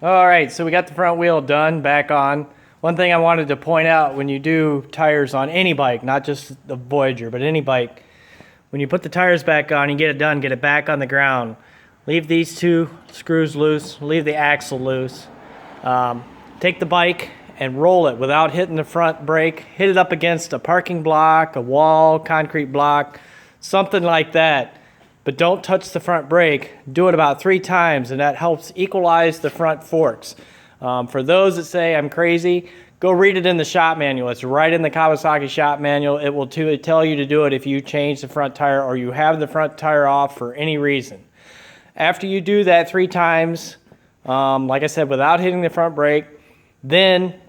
All right, so we got the front wheel done, back on. One thing I wanted to point out when you do tires on any bike, not just the Voyager, but any bike, when you put the tires back on, you get it done, get it back on the ground. Leave these two screws loose, leave the axle loose. Take the bike and roll it without hitting the front brake. Hit it up against a parking block, a wall, concrete block, something like that. But don't touch the front brake. Do it about 3 times, and that helps equalize the front forks. For those that say I'm crazy, go read it in the shop manual. It's right in the Kawasaki shop manual. It will tell you to do it if you change the front tire or you have the front tire off for any reason. After you do that 3 times, like I said, without hitting the front brake, then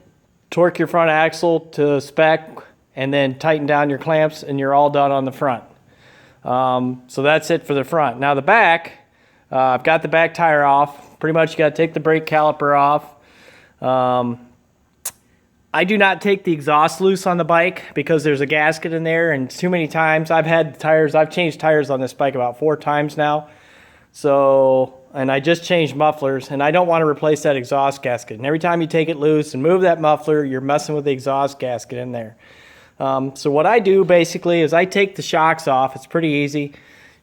torque your front axle to spec and then tighten down your clamps, and you're all done on the front. So that's it for the front. Now the back, I've got the back tire off. Pretty much you got to take the brake caliper off. I do not take the exhaust loose on the bike because there's a gasket in there, and too many times I've changed tires on this bike about 4 times now. So, and I just changed mufflers, and I don't want to replace that exhaust gasket. And every time you take it loose and move that muffler, you're messing with the exhaust gasket in there. So what I do basically is I take the shocks off. It's pretty easy.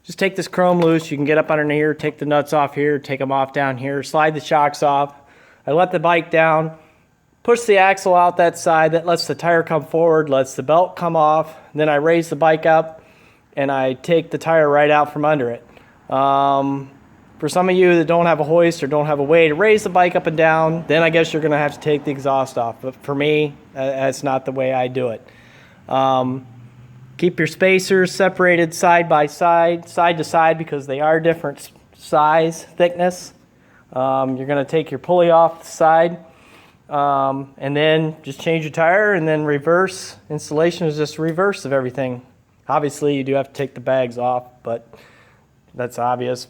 Just take this chrome loose. You can get up underneath here, take the nuts off here, take them off down here, slide the shocks off. I let the bike down, push the axle out that side. That lets the tire come forward, lets the belt come off. Then I raise the bike up and I take the tire right out from under it. For some of you that don't have a hoist or don't have a way to raise the bike up and down, then I guess you're going to have to take the exhaust off. But for me, that's not the way I do it. Keep your spacers separated side by side to side, because they are different size, thickness. You're going to take your pulley off the side, and then just change your tire, and then reverse. Installation is just reverse of everything. Obviously, you do have to take the bags off, but that's obvious.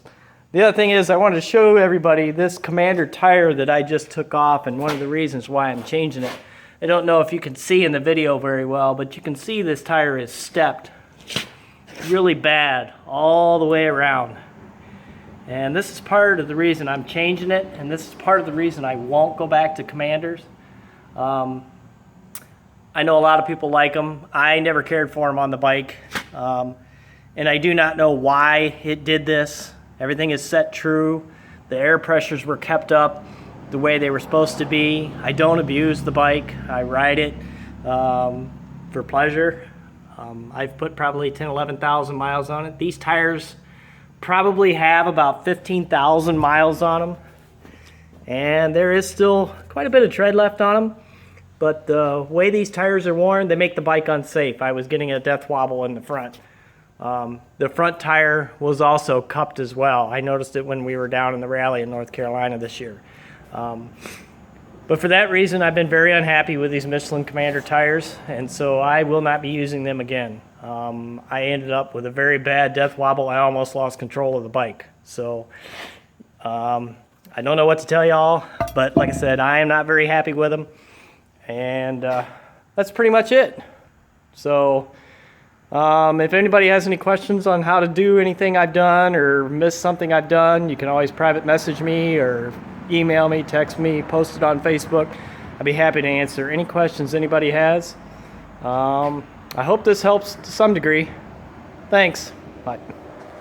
The other thing is I wanted to show everybody this Commander tire that I just took off, and one of the reasons why I'm changing it. I don't know if you can see in the video very well, but you can see this tire is stepped really bad all the way around. And this is part of the reason I'm changing it, and this is part of the reason I won't go back to Commanders. I know a lot of people like them. I never cared for them on the bike. And I do not know why it did this. Everything is set true. The air pressures were kept up the way they were supposed to be. I don't abuse the bike. I ride it for pleasure. I've put probably 10, 11,000 miles on it. These tires probably have about 15,000 miles on them. And there is still quite a bit of tread left on them. But the way these tires are worn, they make the bike unsafe. I was getting a death wobble in the front. The front tire was also cupped as well. I noticed it when we were down in the rally in North Carolina this year. But for that reason, I've been very unhappy with these Michelin Commander tires, and so I will not be using them again. I ended up with a very bad death wobble. I almost lost control of the bike. So I don't know what to tell y'all, but like I said, I am not very happy with them. And that's pretty much it. So if anybody has any questions on how to do anything I've done or missed something I've done, you can always private message me or email me, text me, post it on Facebook. I'd be happy to answer any questions anybody has. I hope this helps to some degree. Thanks. Bye.